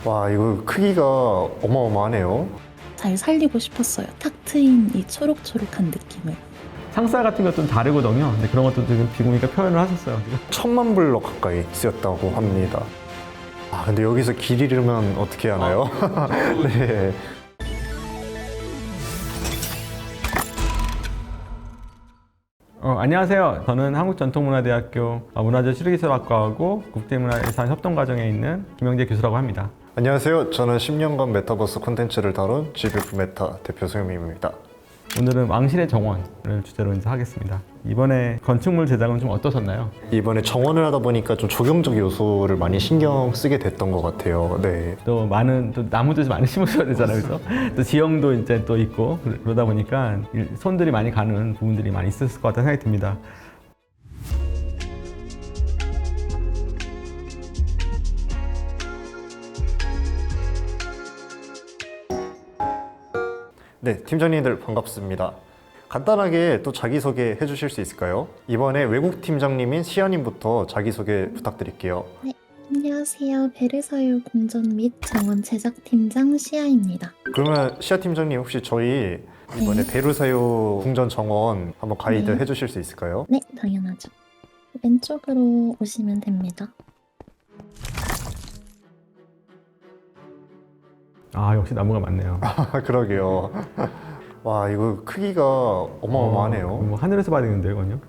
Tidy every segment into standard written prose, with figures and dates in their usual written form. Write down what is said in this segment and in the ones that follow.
와, 이거 크기가 어마어마하네요. 잘 살리고 싶었어요. 탁 트인 이 초록초록한 느낌을. 상사 같은 것도 좀 다르거든요. 근데 그런 것도 지금 비구니까 표현을 하셨어요. 1000만 블럭 가까이 쓰였다고 합니다. 아, 근데 여기서 길 잃으면 어떻게 하나요? 네. 안녕하세요. 저는 한국전통문화대학교 문화재 실용기술학과하고 국제문화예산 협동과정에 있는 김영재 교수라고 합니다. 안녕하세요. 저는 10년간 메타버스 콘텐츠를 다룬 GBF 메타 대표 소영민입니다. 오늘은 왕실의 정원을 주제로 이제 하겠습니다. 이번에 건축물 제작은 좀 어떠셨나요? 이번에 정원을 하다 보니까 좀 조경적 요소를 많이 신경 쓰게 됐던 것 같아요. 네. 또 나무도 많이 심으셔야 되잖아요, 그래서 또 지형도 이제 또 있고 그러다 보니까 손들이 많이 가는 부분들이 많이 있었을 것 같다는 생각이 듭니다. 네, 팀장님들 반갑습니다. 간단하게 또 자기소개 해주실 수 있을까요? 이번에 외국 팀장님인 시아님부터 자기소개 부탁드릴게요. 네, 안녕하세요. 베르사유 공전 및 정원 제작팀장 시아입니다. 그러면 시아 팀장님 혹시 저희 이번에 베르사유 궁전 정원 한번 가이드 네. 해주실 수 있을까요? 네, 당연하죠. 왼쪽으로 오시면 됩니다. 아, 역시 나무가 많네요. 그러게요. 와, 이거 크기가 어마어마하네요. 뭐 하늘에서 봐야 되는데요, 이건요?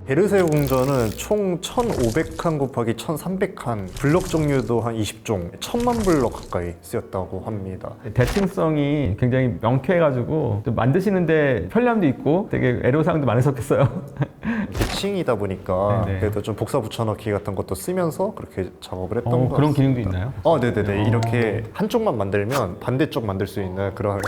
베르사유 궁전은 총 1500칸 곱하기 1300칸, 블럭 종류도 한 20종, 1000만 블럭 가까이 쓰였다고 합니다. 대칭성이 굉장히 명쾌해가지고 또 만드시는데 편리함도 있고 되게 애로사항도 많으셨겠어요. 대칭이다 보니까 네네. 그래도 좀 복사 붙여넣기 같은 것도 쓰면서 그렇게 작업을 했던 것 같습니다. 그런 기능도 있나요? 네네네. 이렇게 한쪽만 만들면 반대쪽 만들 수 있는 그런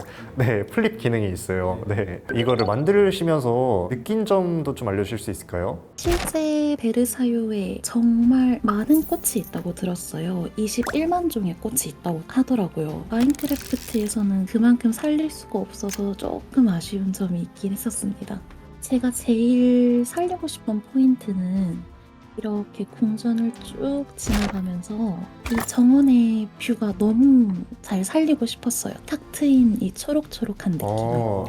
플립 기능이 있어요. 네. 이거를 만드시면서 느낀 점도 좀 알려주실 수 있을까요? 실제 베르사유에 정말 많은 꽃이 있다고 들었어요. 21만 종의 꽃이 있다고 하더라고요. 마인크래프트에서는 그만큼 살릴 수가 없어서 조금 아쉬운 점이 있긴 했었습니다. 제가 제일 살리고 싶은 포인트는 이렇게 궁전을 쭉 지나가면서 이 정원의 뷰가 너무 잘 살리고 싶었어요. 탁 트인 이 초록초록한 느낌을.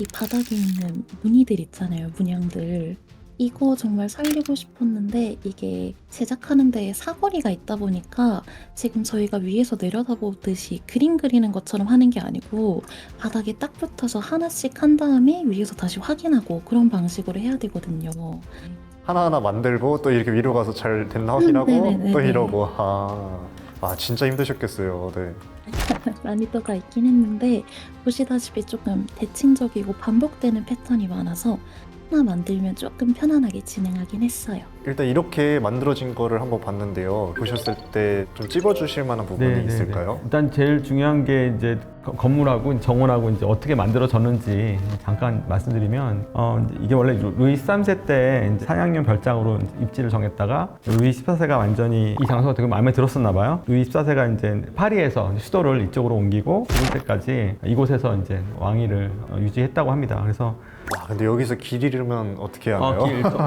이 바닥에 있는 무늬들 있잖아요, 문양들. 이거 정말 살리고 싶었는데 이게 제작하는 데에 사거리가 있다 보니까 지금 저희가 위에서 내려다보듯이 그림 그리는 것처럼 하는 게 아니고 바닥에 딱 붙어서 하나씩 한 다음에 위에서 다시 확인하고 그런 방식으로 해야 되거든요. 하나하나 만들고 또 이렇게 위로 가서 잘 됐나 확인하고 네네네네. 또 이러고 진짜 힘드셨겠어요. 네. 난이도가 있긴 했는데 보시다시피 조금 대칭적이고 반복되는 패턴이 많아서 하나 만들면 조금 편안하게 진행하긴 했어요. 일단 이렇게 만들어진 거를 한번 봤는데요. 보셨을 때 좀 찝어주실 만한 부분이 네네네. 있을까요? 일단 제일 중요한 게 이제 건물하고 정원하고 이제 어떻게 만들어졌는지 잠깐 말씀드리면 이게 원래 루이 13세 때 이제 사냥용 별장으로 입지를 정했다가 루이 14세가 완전히 이 장소가 되게 마음에 들었었나 봐요. 루이 14세가 이제 파리에서 수도를 이쪽으로 옮기고 죽을 때까지 이곳에서 이제 왕위를 유지했다고 합니다. 그래서 근데 여기서 길 잃으면 어떻게 하나요?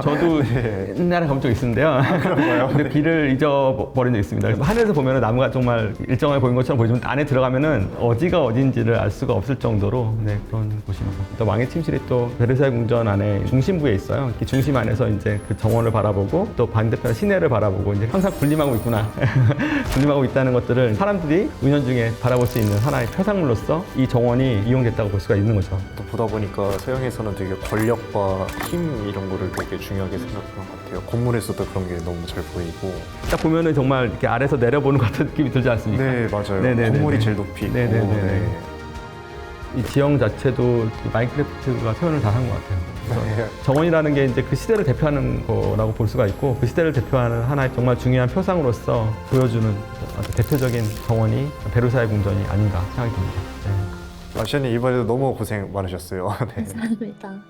저도 네. 옛날에 가본 적 있는데요. 그런가요? 근데 길을 잊어버린 적 있습니다. 그래서 하늘에서 보면 나무가 정말 일정하게 보이는 것처럼 보이지만 안에 들어가면은 어디가 어딘지를 알 수가 없을 정도로 그런 곳입니다. 또 왕의 침실이 또 베르사유 궁전 안에 중심부에 있어요. 이렇게 중심 안에서 이제 그 정원을 바라보고 또 반대편 시내를 바라보고 이제 항상 군림하고 있구나. 군림하고 있다는 것들을 사람들이 은연중에 바라볼 수 있는 하나의 표상물로서 이 정원이 이용됐다고 볼 수가 있는 거죠. 또 보다 보니까 서양에서는 되게 권력과 힘 이런 거를 되게 중요하게 생각하는 것 같아요. 건물에서도 그런 게 너무 잘 보이고. 딱 보면은 정말 이렇게 아래서 내려보는 것 같은 느낌이 들지 않습니까? 네, 맞아요. 네네네네. 건물이 제일 높이 있고. 네네네네. 네. 이 지형 자체도 마인크래프트가 표현을 잘 한 것 같아요. 그래서 네. 정원이라는 게 이제 그 시대를 대표하는 거라고 볼 수가 있고 그 시대를 대표하는 하나의 정말 중요한 표상으로서 보여주는 아주 대표적인 정원이 베르사유 궁전이 아닌가 생각이 듭니다. 네. 시아님 이번에도 너무 고생 많으셨어요. 네. 감사합니다.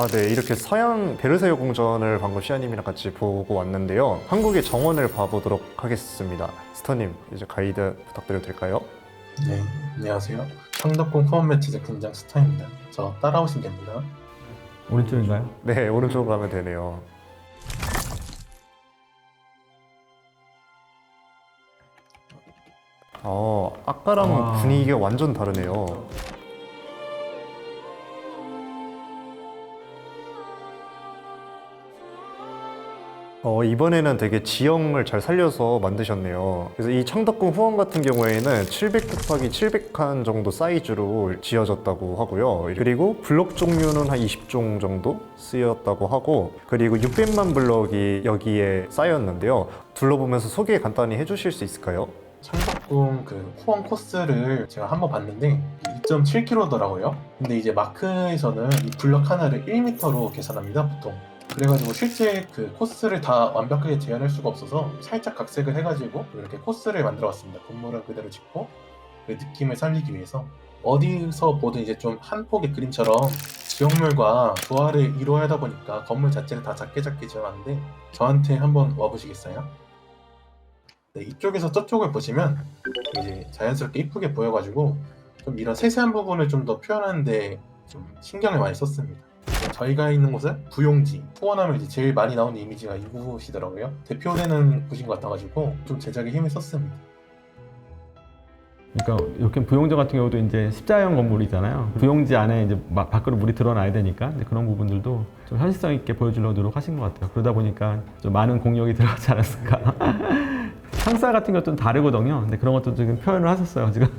네. 이렇게 서양 베르사유 궁전을 방금 시아님이랑 같이 보고 왔는데요. 한국의 정원을 봐보도록 하겠습니다. 스터님, 이제 가이드 부탁드려도 될까요? 네, 안녕하세요. 창덕궁 후원 매치제 군장 스타입니다. 저 따라오시면 됩니다. 오른쪽인가요? 네, 오른쪽으로 가면 되네요. 아까랑 분위기가 완전 다르네요. 이번에는 되게 지형을 잘 살려서 만드셨네요. 그래서 이 창덕궁 후원 같은 경우에는 700 곱하기 700칸 정도 사이즈로 지어졌다고 하고요. 그리고 블록 종류는 한 20종 정도 쓰였다고 하고, 그리고 600만 블럭이 여기에 쌓였는데요. 둘러보면서 소개 간단히 해주실 수 있을까요? 창덕궁 그 후원 코스를 제가 한번 봤는데 2.7km더라고요. 근데 이제 마크에서는 이 블럭 하나를 1m로 계산합니다, 보통. 그래가지고 실제 그 코스를 다 완벽하게 재현할 수가 없어서 살짝 각색을 해가지고 이렇게 코스를 만들어 왔습니다. 건물은 그대로 짓고 그 느낌을 살리기 위해서. 어디서 보든 이제 좀 한 폭의 그림처럼 지역물과 조화를 이루어야 하다 보니까 건물 자체를 다 작게 지어놨는데, 저한테 한번 와보시겠어요? 네, 이쪽에서 저쪽을 보시면 이제 자연스럽게 이쁘게 보여가지고 좀 이런 세세한 부분을 좀 더 표현하는데 좀 신경을 많이 썼습니다. 저희가 있는 곳은 부용지, 후원하면 이제 제일 많이 나오는 이미지가 이곳이더라고요. 대표되는 곳인 것 같아가지고 좀 제작에 힘을 썼습니다. 그러니까 이렇게 부용정 같은 경우도 이제 십자형 건물이잖아요. 부용지 안에 이제 밖으로 물이 드러나야 되니까 이제 그런 부분들도 좀 현실성 있게 보여주려고 노력하신 것 같아요. 그러다 보니까 좀 많은 공력이 들어가지 않았을까. 상사 같은 것도 다르거든요. 근데 그런 것도 지금 표현을 하셨어요, 지금.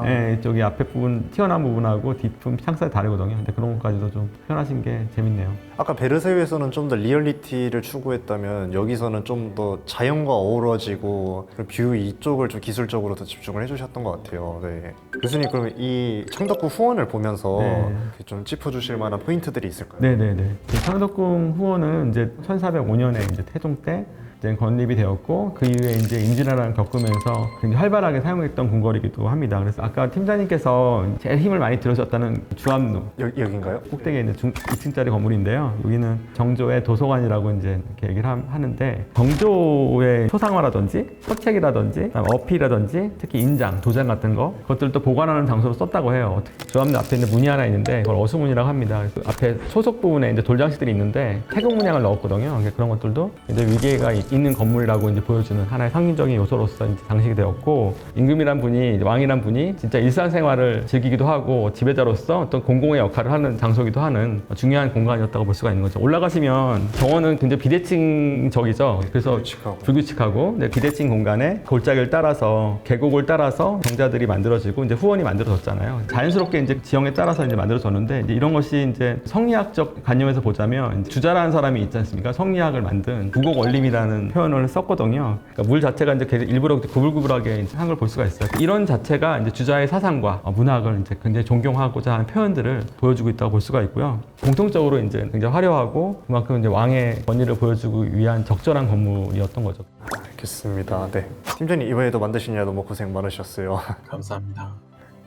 네, 이쪽이 앞에 부분, 튀어나온 부분하고 뒷부분 상사가 다르거든요. 근데 그런 것까지도 좀 표현하신 게 재밌네요. 아까 베르사유에서는 좀 더 리얼리티를 추구했다면 여기서는 좀 더 자연과 어우러지고 뷰 이쪽을 좀 기술적으로 더 집중을 해주셨던 것 같아요. 네. 교수님, 그럼 이 창덕궁 후원을 보면서 네. 좀 짚어주실 만한 포인트들이 있을까요? 네네네. 창덕궁 후원은 이제 1405년에 이제 태종 때 이제 건립이 되었고, 그 이후에 이제 임진왜란을 겪으면서 굉장히 활발하게 사용했던 궁궐이기도 합니다. 그래서 아까 팀장님께서 제일 힘을 많이 들으셨다는 주암루 여긴가요? 꼭대기에 있는 2층짜리 건물인데요. 여기는 정조의 도서관이라고 이제 이렇게 얘기를 하는데, 정조의 초상화라든지 서책이라든지 그다음에 어필이라든지 특히 인장, 도장 같은 거 그것들도 보관하는 장소로 썼다고 해요. 주암루 앞에 있는 문이 하나 있는데 그걸 어수문이라고 합니다. 그래서 앞에 초속 부분에 이제 돌장식들이 있는데 태국 문양을 넣었거든요. 그러니까 그런 것들도 이제 위계가 있는 건물이라고 이제 보여주는 하나의 상징적인 요소로서 이제 장식이 되었고, 임금이란 분이, 왕이란 분이 진짜 일상생활을 즐기기도 하고 지배자로서 어떤 공공의 역할을 하는 장소이기도 하는 중요한 공간이었다고 볼 수가 있는 거죠. 올라가시면 정원은 굉장히 비대칭적이죠. 그래서 불규칙하고 네, 비대칭 공간에 골짜기를 따라서 계곡을 따라서 정자들이 만들어지고 이제 후원이 만들어졌잖아요. 자연스럽게 이제 지형에 따라서 이제 만들어졌는데, 이제 이런 것이 이제 성리학적 관념에서 보자면 주자라는 사람이 있지 않습니까? 성리학을 만든 부곡 원림이라는 표현을 썼거든요. 그러니까 물 자체가 이제 일부러 구불구불하게 한 걸 볼 수가 있어요. 이런 자체가 이제 주자의 사상과 문학을 이제 굉장히 존경하고자 하는 표현들을 보여주고 있다고 볼 수가 있고요. 공통적으로 이제 굉장히 화려하고 그만큼 이제 왕의 권위를 보여주기 위한 적절한 건물이었던 거죠. 알겠습니다. 네. 팀장님, 이번에도 만드시느라 너무 고생 많으셨어요. 감사합니다.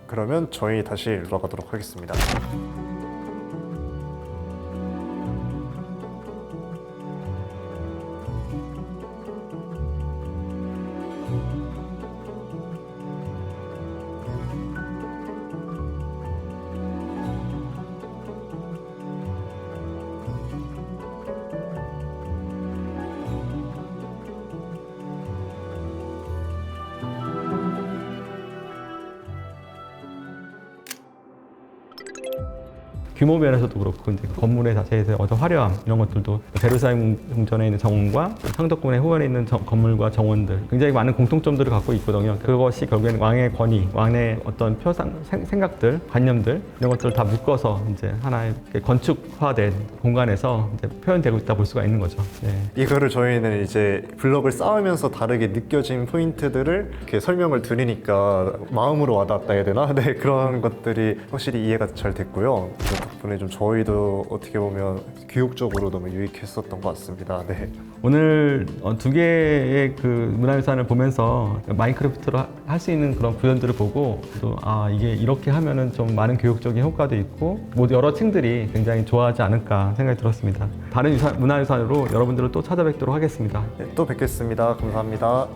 그러면 저희 다시 돌아가도록 하겠습니다. 규모 면에서도 그렇고 이제 건물의 자체에서 어떤 화려함 이런 것들도 베르사유 궁전에 있는 정원과 창덕궁의 후원에 있는 건물과 정원들 굉장히 많은 공통점들을 갖고 있거든요. 그것이 결국에는 왕의 권위, 왕의 어떤 표상, 생각들, 관념들 이런 것들을 다 묶어서 이제 하나의 건축화된 공간에서 이제 표현되고 있다 볼 수가 있는 거죠. 네. 이거를 저희는 이제 블럭을 쌓으면서 다르게 느껴진 포인트들을 이렇게 설명을 들으니까 마음으로 와닿았다 해야 되나? 네, 그런 것들이 확실히 이해가 잘 됐고요. 덕분에 좀 저희도 어떻게 보면 교육적으로 너무 유익했었던 것 같습니다. 네. 오늘 두 개의 그 문화유산을 보면서 마인크래프트로 할 수 있는 그런 구현들을 보고 또 이게 이렇게 하면은 좀 많은 교육적인 효과도 있고 모두 여러 층들이 굉장히 좋아하지 않을까 생각이 들었습니다. 다른 문화유산으로 여러분들을 또 찾아뵙도록 하겠습니다. 네, 또 뵙겠습니다. 감사합니다.